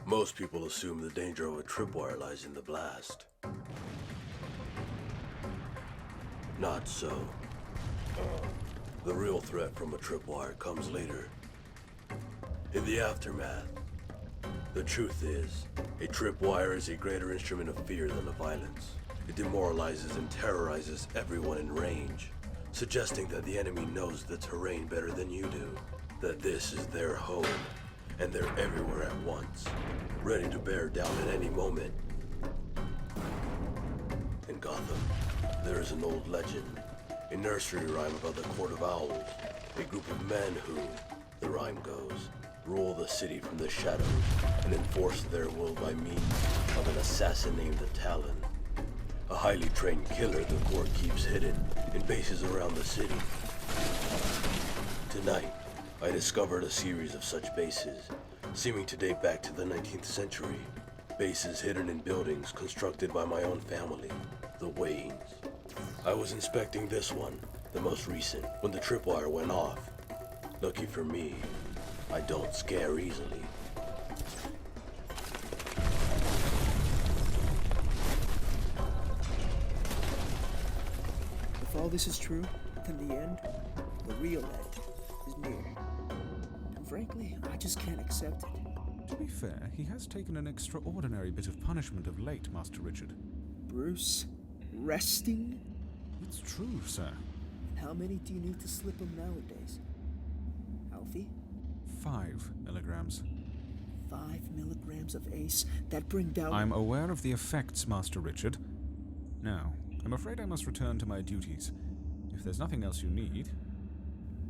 Most people assume the danger of a tripwire lies in the blast. Not so. The real threat from a tripwire comes later. In the aftermath. The truth is, a tripwire is a greater instrument of fear than of violence. It demoralizes and terrorizes everyone in range, suggesting that the enemy knows the terrain better than you do, that this is their home, and they're everywhere at once, ready to bear down at any moment. In Gotham, there is an old legend, a nursery rhyme about the Court of Owls, a group of men who, the rhyme goes, rule the city from the shadows and enforce their will by means of an assassin named the Talon. A highly trained killer the court keeps hidden in bases around the city. Tonight, I discovered a series of such bases, seeming to date back to the 19th century. Bases hidden in buildings constructed by my own family, the Waynes. I was inspecting this one, the most recent, when the tripwire went off. Lucky for me, I don't scare easily. If all this is true, then the end, the real end, is near. And frankly, I just can't accept it. To be fair, he has taken an extraordinary bit of punishment of late, Master Richard. Bruce, resting? It's true, sir. And how many do you need to slip him nowadays? Alfie? 5 milligrams. 5 milligrams of ACE that bring down... I'm aware of the effects, Master Richard. Now, I'm afraid I must return to my duties. If there's nothing else you need...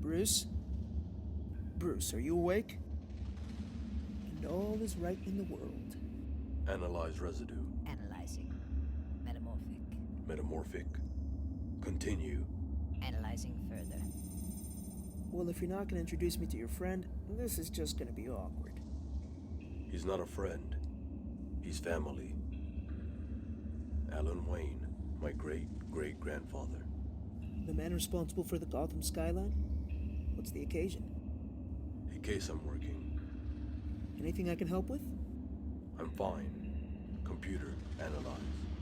Bruce? Bruce, are you awake? And all is right in the world. Analyze residue. Analyzing. Metamorphic. Metamorphic. Continue. Analyzing further. Well, if you're not going to introduce me to your friend, this is just going to be awkward. He's not a friend. He's family. Alan Wayne, my great-great-grandfather. The man responsible for the Gotham skyline? What's the occasion? A case I'm working. Anything I can help with? I'm fine. Computer, analyze.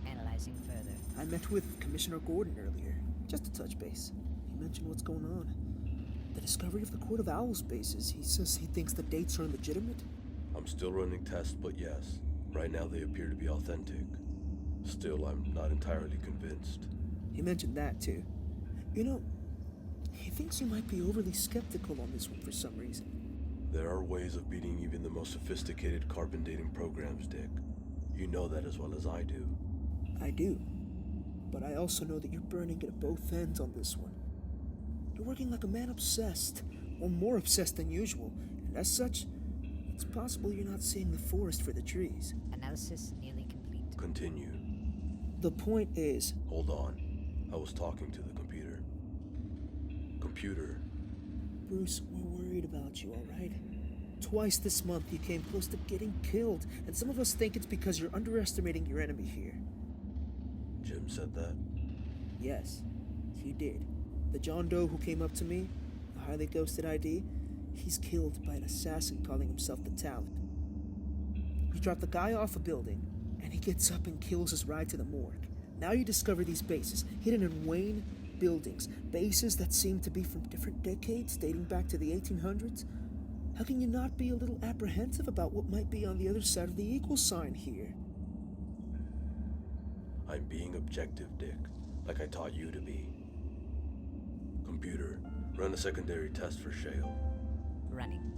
Analyzing further. I met with Commissioner Gordon earlier, just to touch base. He mentioned what's going on. The discovery of the Court of Owls bases. He says he thinks the dates are illegitimate. I'm still running tests, but yes. Right now they appear to be authentic. Still, I'm not entirely convinced. He mentioned that, too. You know, he thinks you might be overly skeptical on this one for some reason. There are ways of beating even the most sophisticated carbon dating programs, Dick. You know that as well as I do. I do. But I also know that you're burning at both ends on this one. You're working like a man obsessed, or more obsessed than usual, and as such, it's possible you're not seeing the forest for the trees. Analysis nearly complete. Continue. The point is... Hold on. I was talking to the computer. Computer. Bruce, we're worried about you, alright? Twice this month you came close to getting killed, and some of us think it's because you're underestimating your enemy here. Jim said that? Yes, he did. The John Doe who came up to me, the highly ghosted ID, he's killed by an assassin calling himself the Talon. You drop the guy off a building, and he gets up and kills his ride to the morgue. Now you discover these bases, hidden in Wayne buildings, bases that seem to be from different decades, dating back to the 1800s. How can you not be a little apprehensive about what might be on the other side of the equal sign here? I'm being objective, Dick, like I taught you to be. Computer, run a secondary test for Shale. Running.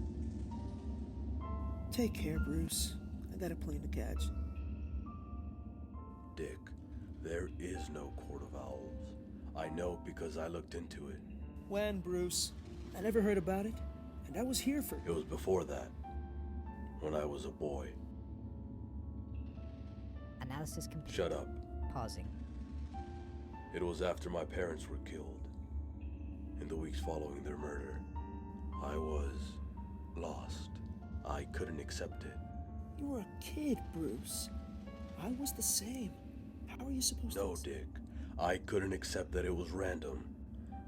Take care, Bruce. I got a plane to catch. Dick, there is no Court of Owls. I know because I looked into it. When, Bruce? I never heard about it, and I was here for it. It was before that, when I was a boy. Analysis complete. Shut up. Pausing. It was after my parents were killed. In the weeks following their murder, I was lost. I couldn't accept it. You were a kid, Bruce. I was the same. How are you supposed to... No, Dick. I couldn't accept that it was random.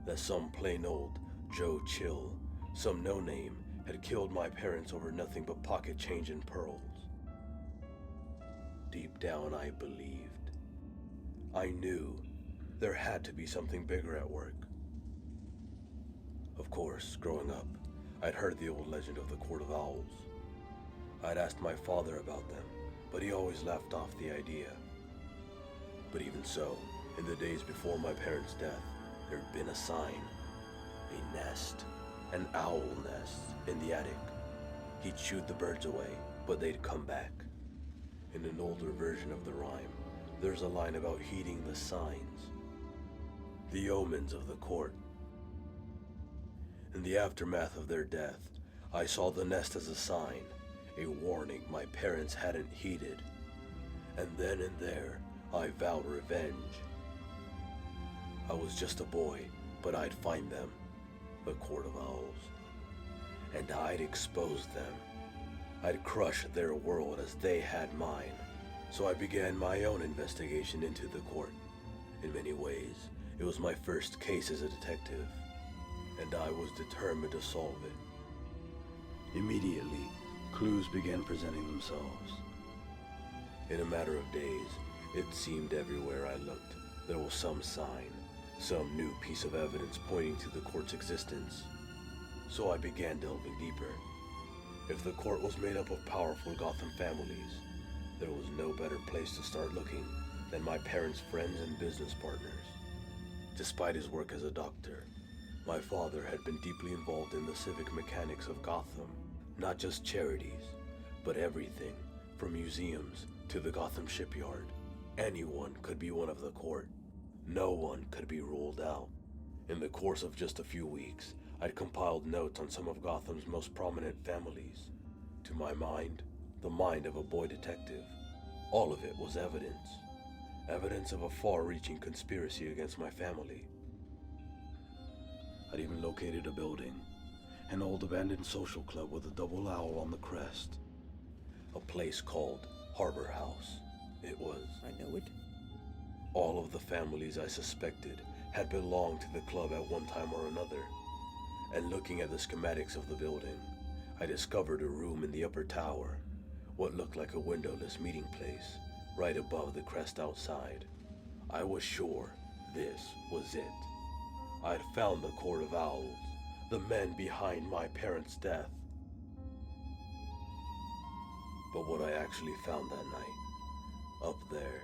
That some plain old Joe Chill, some no-name, had killed my parents over nothing but pocket change and pearls. Deep down, I believed. I knew there had to be something bigger at work. Of course, growing up, I'd heard the old legend of the Court of Owls. I'd asked my father about them, but he always laughed off the idea. But even so, in the days before my parents' death, there'd been a sign, a nest, an owl nest in the attic. He'd shoot the birds away, but they'd come back. In an older version of the rhyme, there's a line about heeding the signs, the omens of the court. In the aftermath of their death, I saw the nest as a sign, a warning my parents hadn't heeded. And then and there, I vowed revenge. I was just a boy, but I'd find them, the Court of Owls, and I'd expose them. I'd crush their world as they had mine. So I began my own investigation into the court. In many ways, it was my first case as a detective, and I was determined to solve it. Immediately, clues began presenting themselves. In a matter of days, it seemed everywhere I looked, there was some sign, some new piece of evidence pointing to the court's existence. So I began delving deeper. If the court was made up of powerful Gotham families, there was no better place to start looking than my parents' friends and business partners. Despite his work as a doctor, my father had been deeply involved in the civic mechanics of Gotham. Not just charities, but everything, from museums to the Gotham shipyard. Anyone could be one of the court. No one could be ruled out. In the course of just a few weeks, I'd compiled notes on some of Gotham's most prominent families. To my mind, the mind of a boy detective, all of it was evidence. Evidence of a far-reaching conspiracy against my family. I'd even located a building, an old abandoned social club with a double owl on the crest. A place called Harbor House, it was. I know it. All of the families I suspected had belonged to the club at one time or another. And looking at the schematics of the building, I discovered a room in the upper tower, what looked like a windowless meeting place, right above the crest outside. I was sure this was it. I'd found the Court of Owls, the men behind my parents' death. But what I actually found that night, up there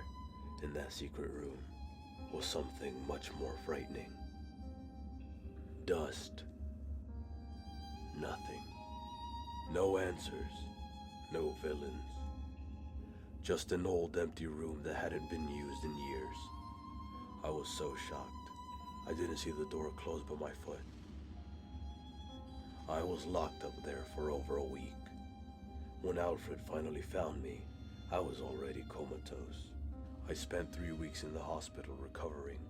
in that secret room, was something much more frightening. Dust. Nothing. No answers. No villains. Just an old empty room that hadn't been used in years. I was so shocked. I didn't see the door close but my foot. I was locked up there for over a week. When Alfred finally found me, I was already comatose. I spent 3 weeks in the hospital recovering.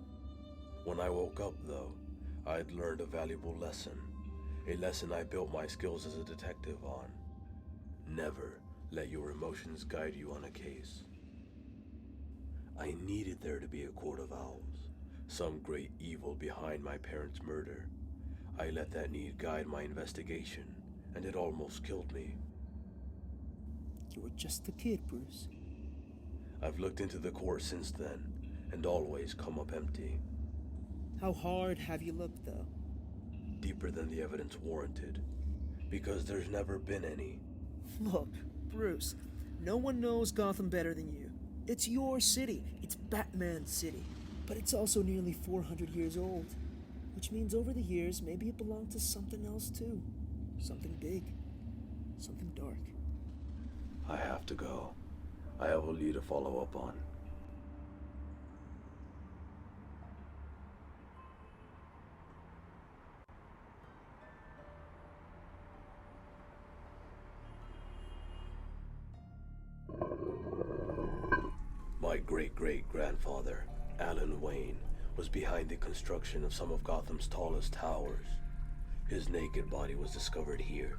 When I woke up, though, I had learned a valuable lesson. A lesson I built my skills as a detective on. Never let your emotions guide you on a case. I needed there to be a Court of Owls, some great evil behind my parents' murder. I let that need guide my investigation, and it almost killed me. You were just a kid, Bruce. I've looked into the court since then, and always come up empty. How hard have you looked, though? Deeper than the evidence warranted, because there's never been any. Look, Bruce, no one knows Gotham better than you. It's your city. It's Batman's city. But it's also nearly 400 years old, which means over the years, maybe it belonged to something else too. Something big. Something dark. I have to go. I have a lead to follow up on. My great-great-grandfather, Alan Wayne, was behind the construction of some of Gotham's tallest towers. His naked body was discovered here,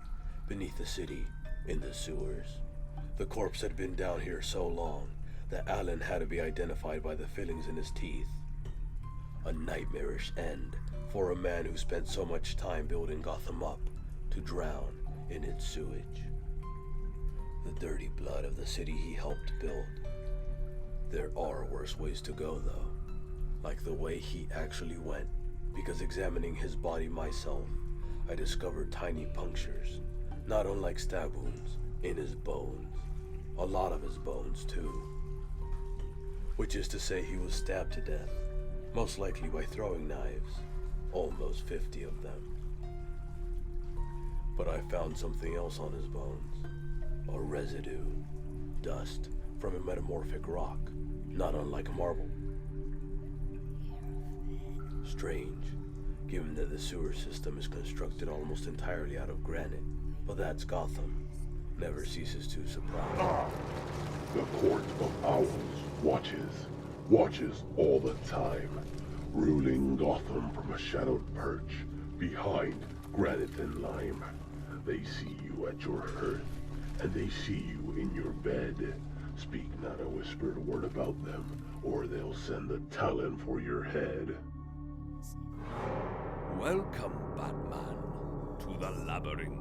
beneath the city, in the sewers. The corpse had been down here so long that Alan had to be identified by the fillings in his teeth. A nightmarish end for a man who spent so much time building Gotham up to drown in its sewage. The dirty blood of the city he helped build There are worse ways to go, though. Like the way he actually went. Because examining his body myself, I discovered tiny punctures, not unlike stab wounds, in his bones. A lot of his bones, too. Which is to say he was stabbed to death, most likely by throwing knives, almost 50 of them. But I found something else on his bones. A residue. Dust from a metamorphic rock, not unlike marble. Strange, given that the sewer system is constructed almost entirely out of granite. But that's Gotham. Never ceases to surprise. The Court of Owls watches all the time, ruling Gotham from a shadowed perch behind granite and lime. They see you at your hearth, and they see you in your bed. Speak not a whispered word about them, or they'll send the Talon for your head. Welcome, Batman, to the labyrinth.